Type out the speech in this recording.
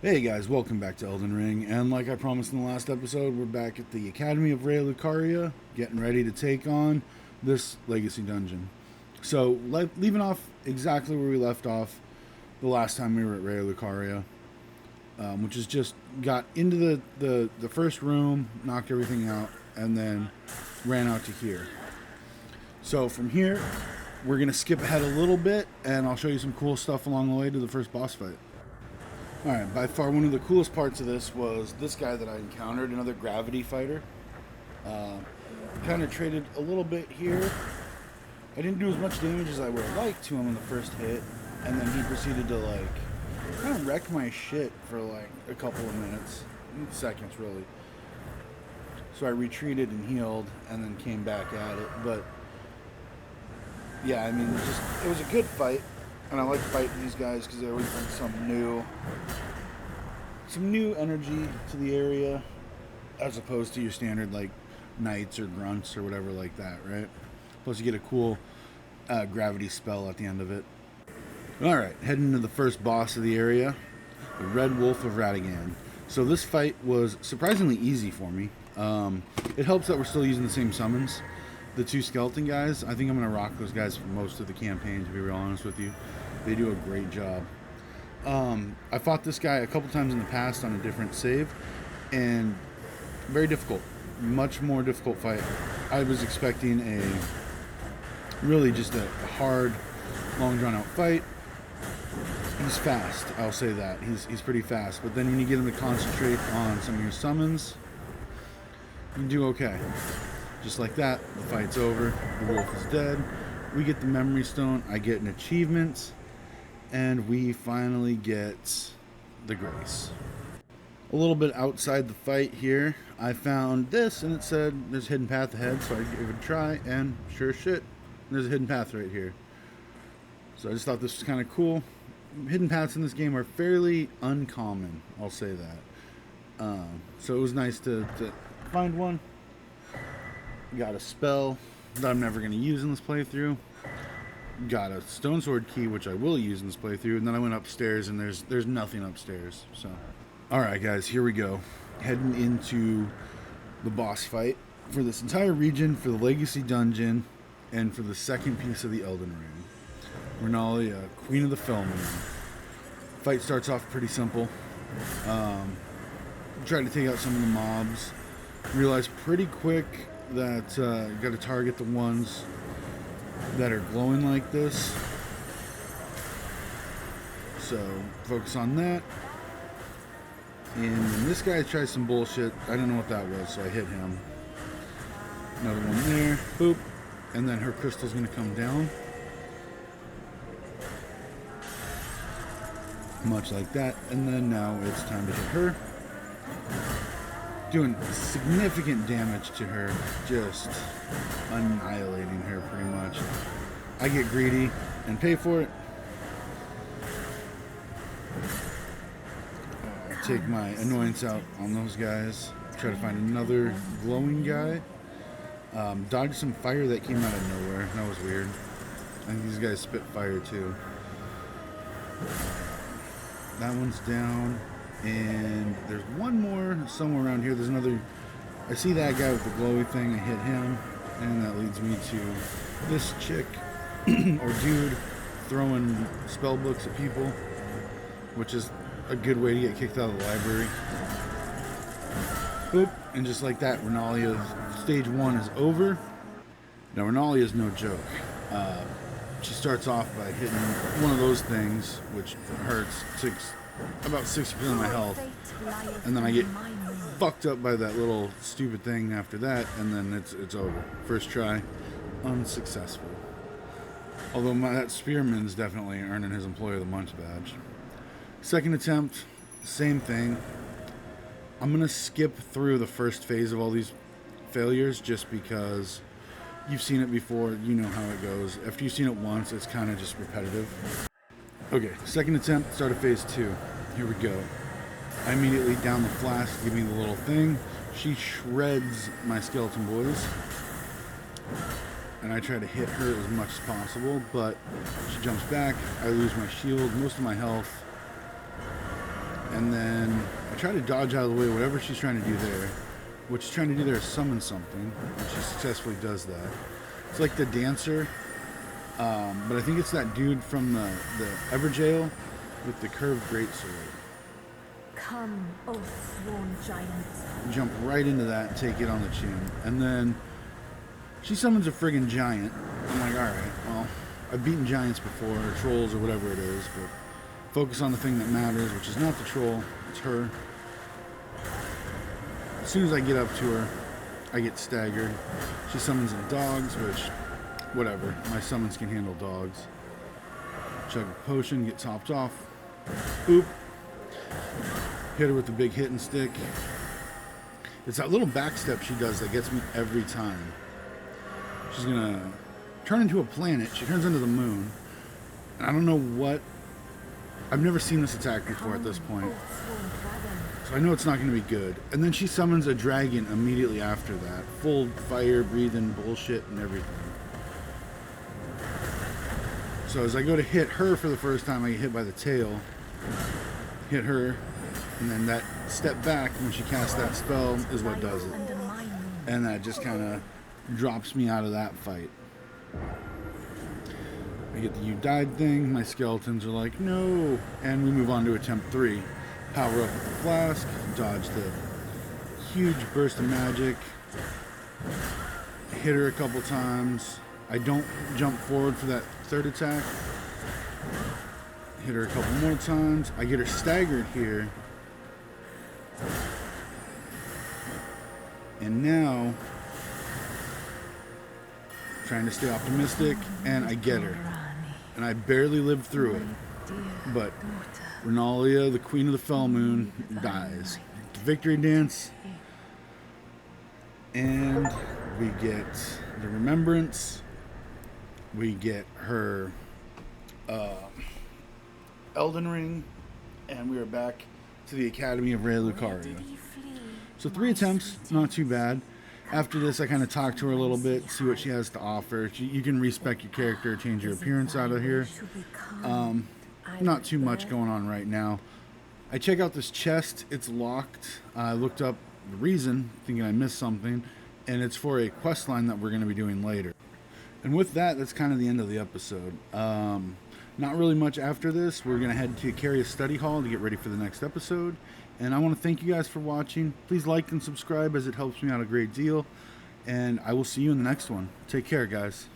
Hey guys, welcome back to Elden Ring, and like I promised in the last episode, we're back at the Academy of Raya Lucaria, getting ready to take on this Legacy Dungeon. So, leaving off exactly where we left off the last time we were at Raya Lucaria, which is just got into the first room, knocked everything out, and then ran out to here. So from here, we're going to skip ahead a little bit, and I'll show you some cool stuff along the way to the first boss fight. Alright, by far one of the coolest parts of this was this guy that I encountered, another gravity fighter. Kind of traded a little bit here. I didn't do as much damage as I would have liked to him in the first hit, and then he proceeded to kind of wreck my shit for a couple of minutes, seconds really. So I retreated and healed, and then came back at it. But yeah, I mean, it was a good fight. And I like fighting these guys because they always bring some new energy to the area, as opposed to your standard knights or grunts or whatever like that, right? Plus you get a cool gravity spell at the end of it. All right, heading to the first boss of the area, the Red Wolf of Ratigan. So this fight was surprisingly easy for me. It helps that we're still using the same summons. The two skeleton guys, I think I'm going to rock those guys for most of the campaign, to be real honest with you. They do a great job. I fought this guy a couple times in the past on a different save, and very difficult. Much more difficult fight. I was expecting really just a hard, long drawn out fight. He's fast, I'll say that. He's pretty fast, but then when you get him to concentrate on some of your summons, you do okay. Just like that, the fight's over, the wolf is dead, we get the memory stone, I get an achievement, and we finally get the grace. A little bit outside the fight here, I found this, and it said there's a hidden path ahead, so I gave it a try, and sure as shit, there's a hidden path right here. So I just thought this was kind of cool. Hidden paths in this game are fairly uncommon, I'll say that. So it was nice to find one. Got a spell that I'm never going to use in this playthrough. Got a stone sword key, which I will use in this playthrough. And then I went upstairs, and there's nothing upstairs. So, all right, guys, here we go. Heading into the boss fight for this entire region, for the Legacy Dungeon, and for the second piece of the Elden Ring. Raya, Queen of the Film. Fight starts off pretty simple. Try to take out some of the mobs. Realize pretty quick that you got to target the ones that are glowing like this. So focus on that. And then this guy tries some bullshit. I don't know what that was, so I hit him. Another one there. Boop. And then her crystal's going to come down. Much like that. And then now it's time to hit her. Doing significant damage to her, just annihilating her pretty much. I get greedy and pay for it. Take my annoyance out on those guys. Try to find another glowing guy. Dodge some fire that came out of nowhere. That was weird. I think these guys spit fire too. That one's down. And there's one more somewhere around here. There's another. I see that guy with the glowy thing. I hit him. And that leads me to this chick or dude throwing spell books at people, which is a good way to get kicked out of the library. Boop. And just like that, Renalia's stage 1 is over. Now, Renalia is no joke. She starts off by hitting one of those things, which hurts about 60% of my health, and then I get fucked up by that little stupid thing after that, and then it's over. First try, unsuccessful. Although that spearman's definitely earning his Employee of the Month badge. Second attempt, same thing. I'm gonna skip through the first phase of all these failures just because you've seen it before, you know how it goes. After you've seen it once, it's kind of just repetitive. Okay, second attempt, start of phase 2. Here we go. I immediately down the flask, give me the little thing. She shreds my skeleton boys. And I try to hit her as much as possible, but she jumps back. I lose my shield, most of my health. And then I try to dodge out of the way whatever she's trying to do there. What she's trying to do there is summon something, and she successfully does that. It's like the dancer, but I think it's that dude from the Everjail with the curved greatsword. Come, O sworn giant. Jump right into that and take it on the chin. And then she summons a friggin' giant. I'm like, alright, well, I've beaten giants before, or trolls, or whatever it is, but focus on the thing that matters, which is not the troll, it's her. As soon as I get up to her, I get staggered. She summons in dogs, which, whatever, my summons can handle dogs. Chug a potion, get topped off. Boop. Hit her with the big hitting stick. It's that little backstep she does that gets me every time. She's gonna turn into a planet. She turns into the moon. And I don't know what... I've never seen this attack before at this point. So I know it's not going to be good. And then she summons a dragon immediately after that. Full fire, breathing, bullshit, and everything. So as I go to hit her for the first time, I get hit by the tail. Hit her. And then that step back when she casts that spell is what does it. And that just kind of drops me out of that fight. I get the "you died" thing. My skeletons are like, no. And we move on to attempt 3. Power up with the flask. Dodge the huge burst of magic. Hit her a couple times. I don't jump forward for that third attack. Hit her a couple more times. I get her staggered here. And now, trying to stay optimistic, and I get her. And I barely lived through it. But Renalia, the Queen of the Fell Moon, dies. Victory dance. And we get the remembrance. We get her Elden Ring. And we are back to the Academy of Raya Lucaria. So 3 attempts, not too bad. After this, I kind of talk to her a little bit, see what she has to offer. You can respec your character, change your appearance out of here. Not too much going on right now. I check out this chest. It's locked. I looked up the reason, thinking I missed something, and it's for a quest line that we're going to be doing later. And with that, that's kind of the end of the episode. Not really much after this. We're going to head to Caria's study hall to get ready for the next episode. And I want to thank you guys for watching. Please like and subscribe as it helps me out a great deal. And I will see you in the next one. Take care, guys.